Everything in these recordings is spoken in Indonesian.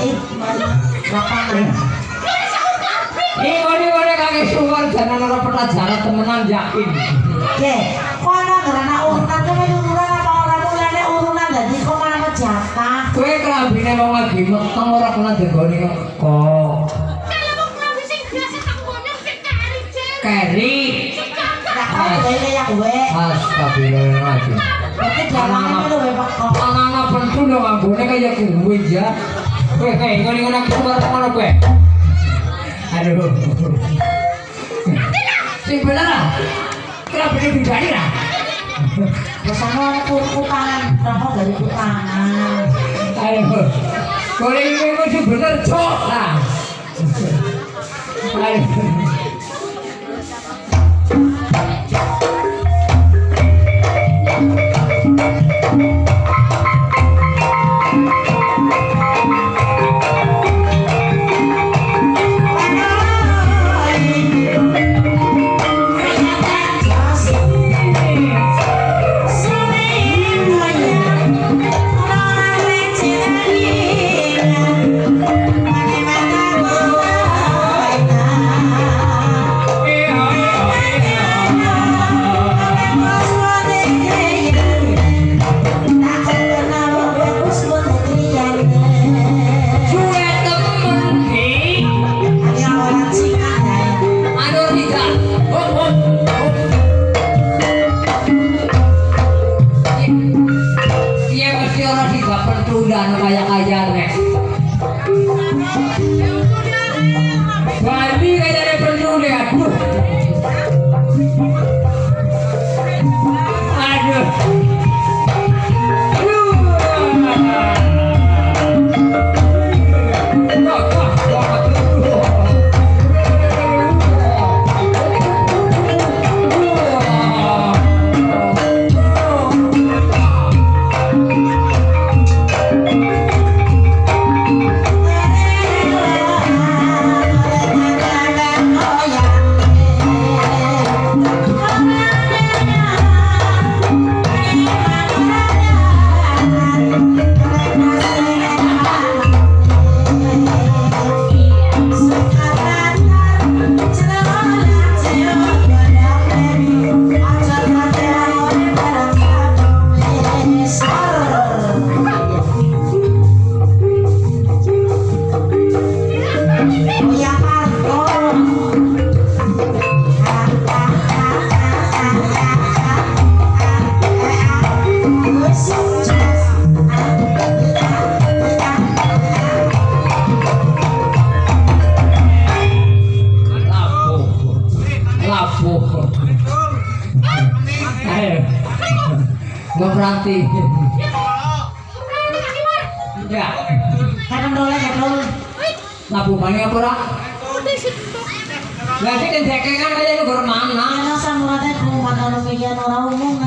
jahit lapangan. Ini kaki suar jangan ada pelajaran temenan yakin. Oke, kok ana karena urunan kowe urunan apa ora mulane urunan dadi kok malah jatah. Kowe kelambine wong lagi meteng ora kena digone kok. Keri. Tak kok ya kowe. Astagfirullahaladzim. Berarti jangan itu kowe kok. Anak-anak pentu lho anggone kaya kowe ya. Kowe ngene aku ngono kowe. Aduh. Sing bener lah. Kenapa dia bidani lah? Biasanya kutangan, kenapa dari kutangan? Aduh. Boleh ini sing bener cok lah. Aduh. Berarti ya Kan dolek betul. tabungannya apa ora? Lah sik dekengan aja lu gur mana? Ana samurate kumat ono pikiran ora umum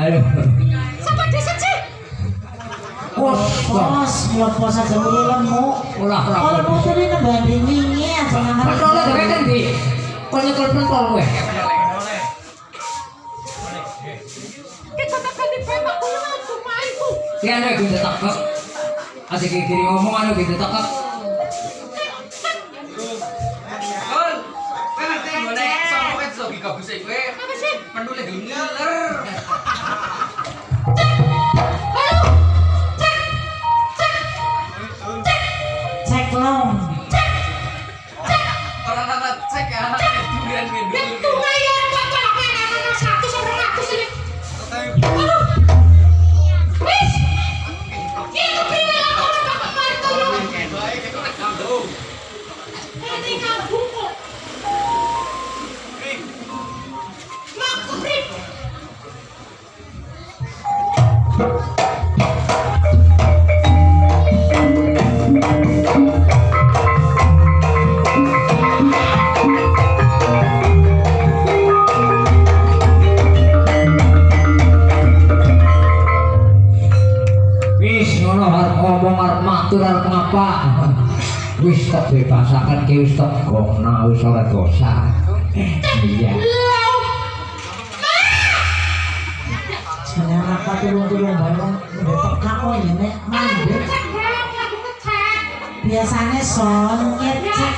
Aduh. Pos, pos aja lemu. Ora. Kalau putri ini bandingi aja nang. Pentol kowe kan di. Kok nyekel pentol kowe. Kita tekan di pemak kulo cuma itu. Ya nek gue tekek. Ade kiri ngomong anu gitu tekek. Kon, kan ngerti ngene sama kan logika bisa kowe. Apa sih? Pendule ngiler. Cek long. Orang cek ya, durian dulu. Itu bayar apa anak 100 ini. Wis. Itu pilihan orang Bapak Marto. Baik, itu nek kampung. Ini kampung kok. Mak kuprit. Ngomong arep matur arep ngapa wis tak bebasaken ki wis tak gongna wis ora dosa Iya. Sebenarnya apa turun-turun bareng udah teka kok ya nek mandek. Biasanya son cek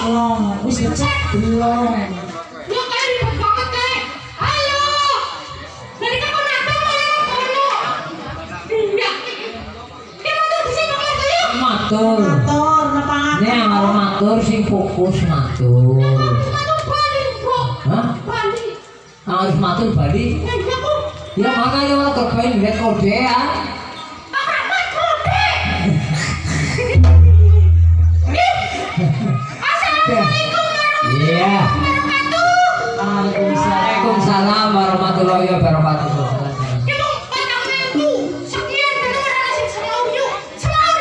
long, wis cek belum. Lu kayak ribet banget deh. Ayo. Dari kapan nabang malah kono. Iya. Dia mau di sini kok yuk. Matur. Motor nepangan. Nek karo matur sing fokus matur. Satu Bali, Bro. Hah? Bali. Harus matur Bali. Ya iya kok. Ya makanya malah terbaik lihat kodean. Ahmad kode. Assalamualaikum Iya. Waalaikumsalam. Waalaikumsalam warahmatullahi wabarakatuh. Itu patang minggu. Sekian benar-benar asik semau yuk. Semau.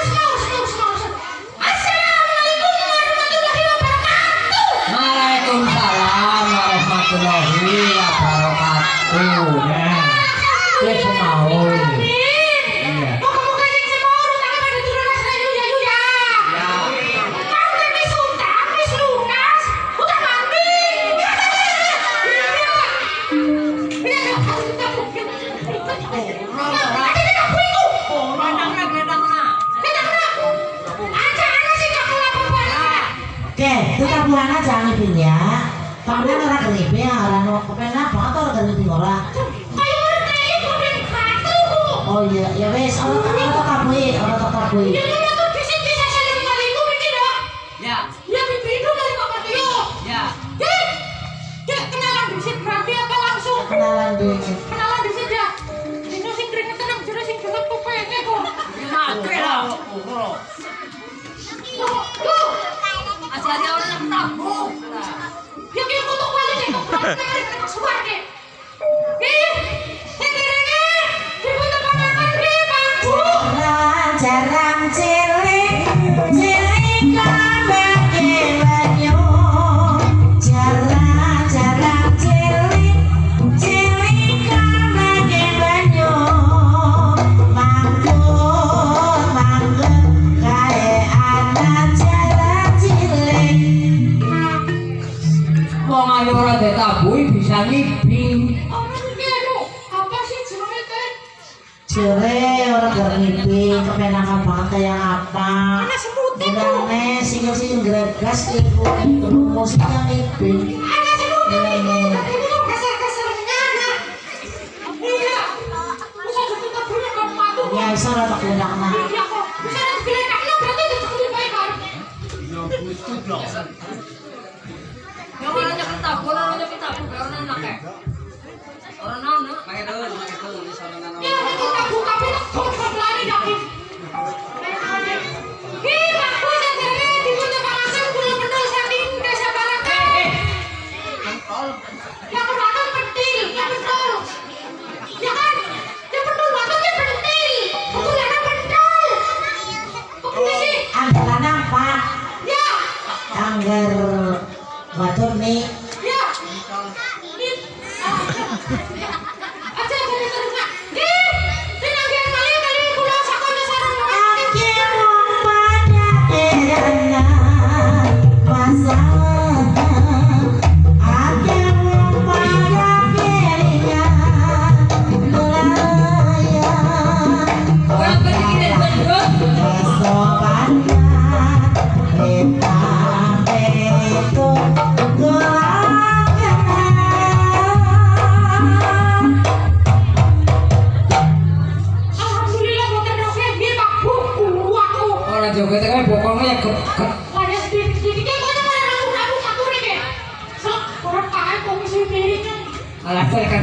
Assalamualaikum warahmatullahi wabarakatuh. Waalaikumsalam warahmatullahi wabarakatuh. Nah, wis mau. Iya. Moga-moga sing semau tangan pada turun asal yuk ya. Kau kan wis utang, wis lunas. Udah mandi. Oke, tetap buana jangan ngipin ya. Kemudian orang keripin, orang mau kepengen apa atau orang keripin orang. Oh iya, ya wes, orang tetap bui. Ya. Kenalan dulu. Asal dia orang tabung. Jarang cilik kabeh banyu. Jarang cilik kabeh banyu. Manggut kae anak jarang cilik. Wong ayu ora ditabui bisa ngipi. Cere orang keripin kepenakan banget kayak apa. Udah nih single gregas ibu musiknya ngipin. Ya isa ora tak enak nah. Pakai dulu di sana nana. Anggaran apa? Anggar batur nih. Joget kan bokongnya ya ket. Alah saya kan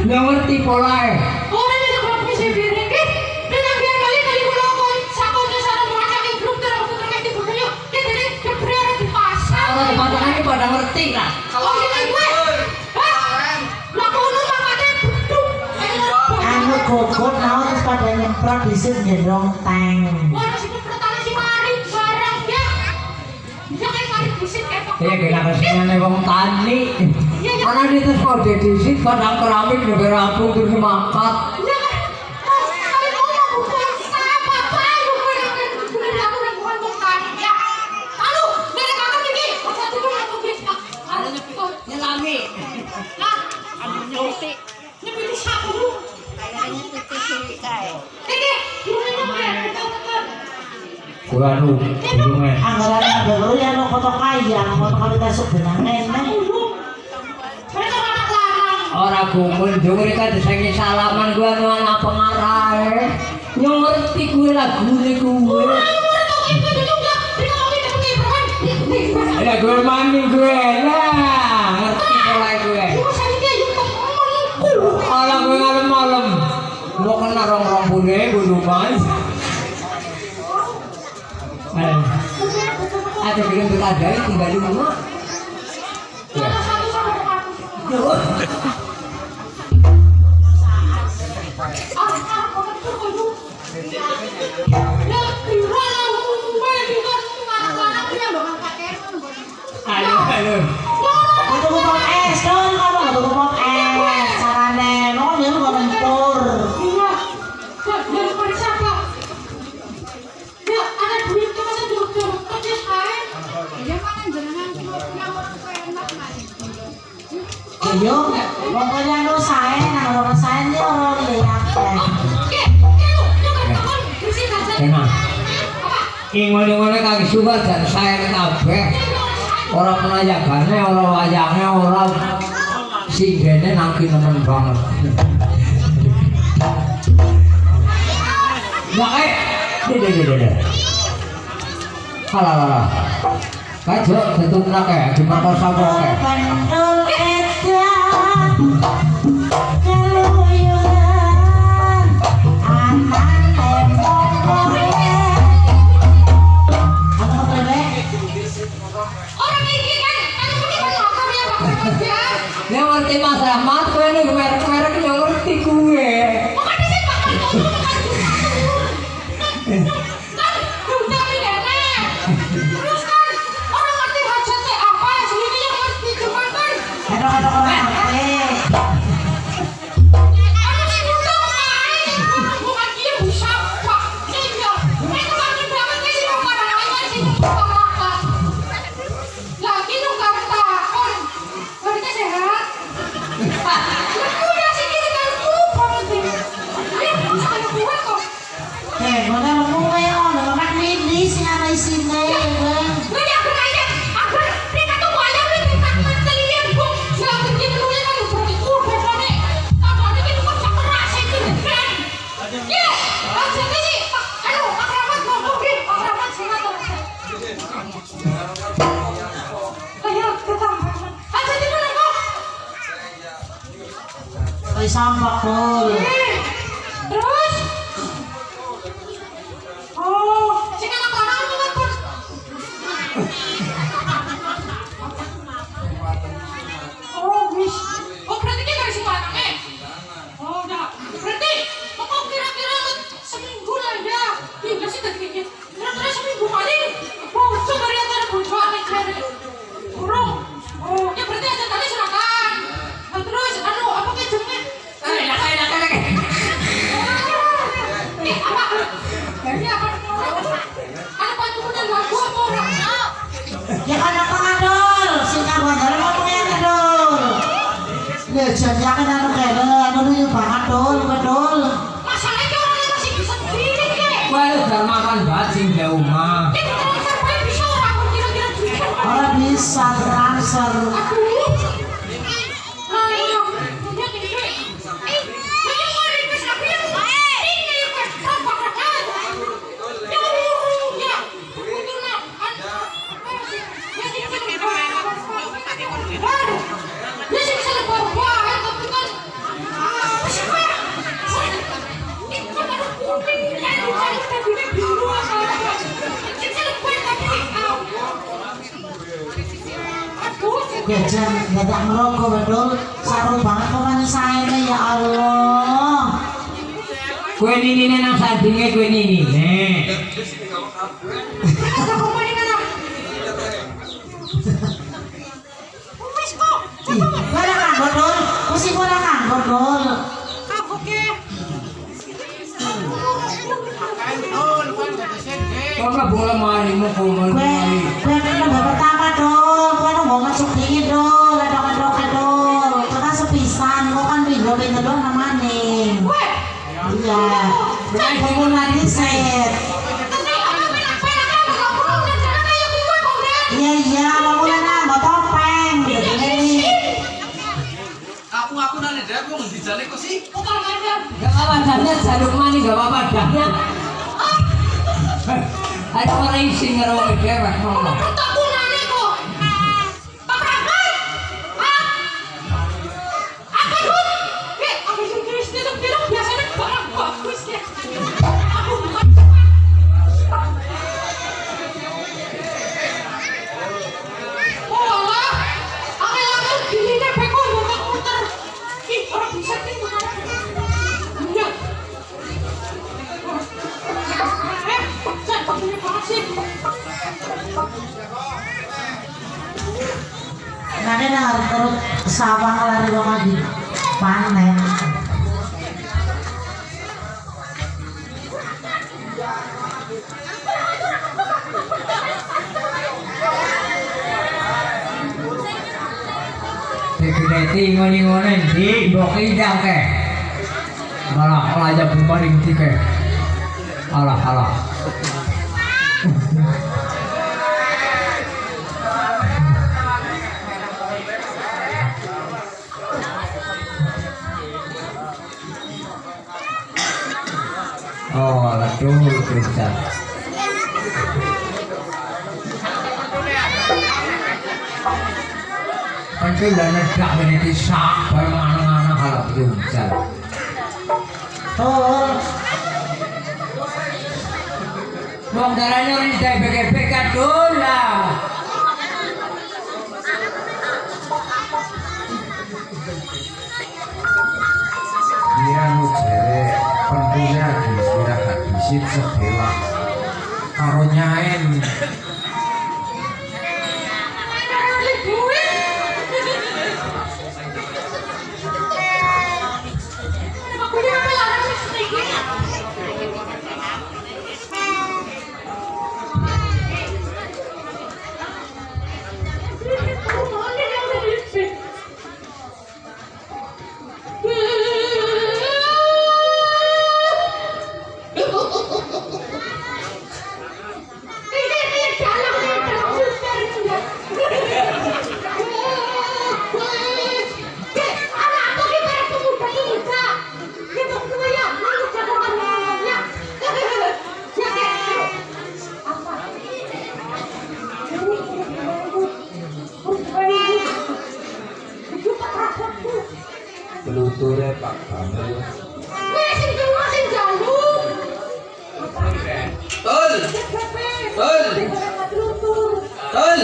nggak ngerti pola ya. Kalau pasangannya pada ngerti lah. Anu kokot mau terus pada nyemprot di sini gendong tank. Ya kira kesini wong tani. Karena dia terus mau didisit padang keramik lebih rampung terus mangkat. Iki, gimana betul. Gua anu, bingungan. Anggaran ada baru ya lo kotor kaya, mau kali tasuk benang enak. Mereka anak larang. Orang kumpul jumur kan disengi salaman gua anu anak pengarah. Ngerti gue lagu nih gue. Ya gue mandi gue lah, ngerti pola gue. Kalau gue malam-malam mau kena rong-rong bune bulu mas. Ada bikin berkadai tinggal di rumah. Ya. Halo. Itu kupon es dong, kamu nggak kupon es. Carane, lo dia lu nggak mentor. Iya, dari periksa Pak. Ya, ada duit tuh masa duduk-duduk kerja kan? Iya kan jenengan yang enak kan? Ayo, pokoknya lu saya, nah orang saya dia orang lihat. Tenang. Ing ngene-ngene kaki subat dan saya kabeh. Orang penajakannya, orang wayangnya, orang singgene nangki nemen banget. Nah, deh. Halah. Kajo tentu nak di perkosa kok. Pendul edan, keluyuran, aman temonggoye. Apa bebek? Orang ini kan makam ya Pak kerja. Dia ngerti masalah mat, gue nih merek-merek yang ngerti gue. Bukan di sini Pak. Terus kan orang ngerti hajatnya apa ya sendiri yang ngerti cuma kan. Ada orang apa? Anak ibu tuh main. Bukan dia bisa Pak. Iya. Mereka makin banget sih mau kadang-kadang sih makan. Lagi nunggu takon. Badannya sehat. Udah sih kita kan lupa nanti. Ini bisa ada kuat kok. Mana mau kayak orang makan midi sih ada isinya, bang. Ini aku aja. Aku mereka tuh banyak nih kita mentelian bu. Siapa yang menulis kan begitu pokoknya. Tangannya itu kan keras itu kan. Ya, maksudnya sih. Aduh, akrabat ngomong nih. Akrabat sih nggak tahu. Ayo, ketemu. Aja di mana kok? Kayak sampah pol. Terus? Oh, si anak lanang itu kan Bos. Oh, wis. Oh, berarti dia dari si lanangnya. Oh, udah. Berarti pokok kira-kira seminggu lah ya. Iya sih tadi kayaknya. Kira-kira seminggu paling. Bocor dari antara bocor aneh cewek. Burung. Oh, ya berarti aja tadi silakan. Nah, terus, apa kayak jenengnya? Ini apa? Ini apa? Ada pantungan lagu apa orang? Ya kan apa ngadol, singkat bandar ngomongnya ngadol. Ya jadi kan anu kayak anu dulu banget dol. Masalahnya orangnya masih bisa sendiri deh. Gue udah makan bacing di rumah. Ini transfer gue bisa orang kira-kira juga. Orang bisa transfer. Aduh. Ayo, punya gini deh. Banyak orang yang bisa pilih. Ini yang berapa kan? Ya, betul nak. Ya, dia bisa lebar banget, tapi kan apa sih Pak? Ini kan ada kuping, cari tadinya biru apa? Bisa lebar tapi aduh. Jajan dadak merokok bedol, sarung banget pokoknya saya ya Allah. Gue ini nang sandingnya gue ini. Ada koma di mana? Wis kok. Ih, gue ada kan bedol, mesti gue ada kan bedol. Oke. Kau nggak boleh mari mau Gue minum pertama dol, gue nunggu masuk dingin dol, ada dol. Kita sepisan, gue kan pindah doang namanya. Weh, Iya. Bangun lagi set. Iya, bangunan nambah topeng. Aku nanya dia aku ngendi jane kok sih? Gak apa-apa dahnya jaluk mani gak apa-apa dahnya. Ada orang isi ngerong dewek ngono. Nanti dengar terus sawang lari lagi panen. Dikideti ngoni-ngoni di mbok idang ke. Malah aja berbanding tike. Alah. Oh, aduh, Kristen. Nanti udah nedak meniti sampai mana-mana kalau Kristen. Oh, Bang darahnya orang di BKPK dolar. Dia nujere pentingnya istirahat disit sebelah karo nyain peluture Pak Bambel. Tul.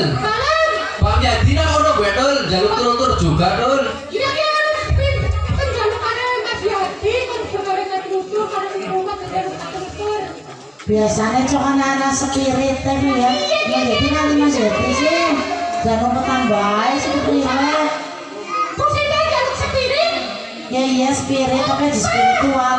Pak Yadi nang ono gue tul, jaluk tur-tur juga tul. biasanya cok anak-anak spirit tapi ya. Ya jadi nanti Mas Yati sih. Jangan tambah sebetulnya. Ya iya spirit tapi di spiritual.